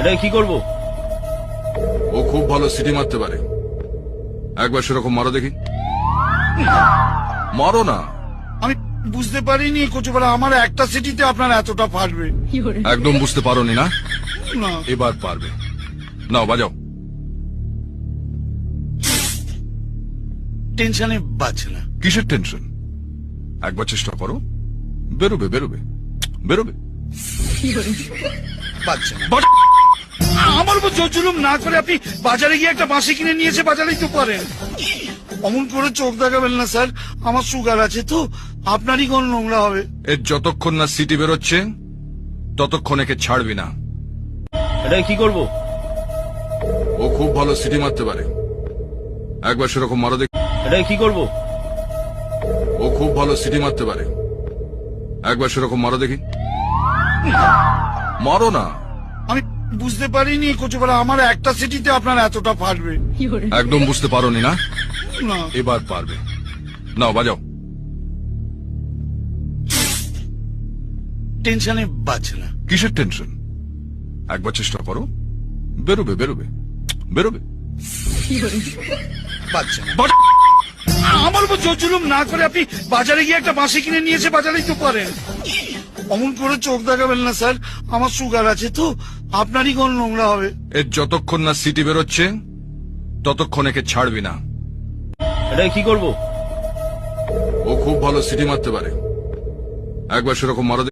এটা কি করব? ও খুব ভালো সিটি মারতে পারে। একবার সেরকম মারো দেখি। মারো না। আমি বুঝতে পারিনি কচুপাড়া আমার একটা সিটিতে আপনার এতটা ফাটবে। একদম বুঝতে পারোনি না? না এবার পারবে। নাও বাজাও। টেনশনে বাজছে না। কিসের টেনশন? একবার চেষ্টা করো, বেরোবে বেরোবে বেরোবে। বাজছে না। আমার উপর জোর জুলুম না করে আপনি বাজারে গিয়ে একটা বাঁশি কিনে নিয়েছে বাজারেই তো পারেন। অমন করে চোখ দেখাবেন না স্যার, আমার সুগার আছে তো, আপনারই কোন নোংরা হবে। এর যতক্ষণ না সিটি বেরোচ্ছে ততক্ষণ একে ছাড়বি না। এটা কি করব? ও খুব ভালো সিটি মারতে পারে। একবার সেরকম মারো দেখি। এটা কি করব? ও খুব ভালো সিটি মারতে পারে। একবার সেরকম মারো দেখি। মারো না। আমি বুঝতে পারিনি কচুপাড়া আমার একটা সিটিতে আপনার এতটা ফাটবে। একদম বুঝতে পারোনি না? না এবার পারবে। নাও বাজাও। টেনশনে বাজছে না। কিসের টেনশন? একবার চেষ্টা করো, বেরোবে বেরোবে বেরোবে। বাজছে না। আমার উপর জোর জুলুম না করে আপনি বাজারে গিয়ে একটা বাঁশি কিনে নিয়েছে বাজারেই তো পারেন। অমন করে চোখ দেখাবেন না স্যার, আমার সুগার আছে তো, আপনারই কোন নোংরা হবে। এর যতক্ষণ না সিটি বেরোচ্ছে ততক্ষণ একে ছাড়বি না। এটা কি করব? ও খুব ভালো সিটি মারতে পারে। একবার সেরকম মারো দেখি।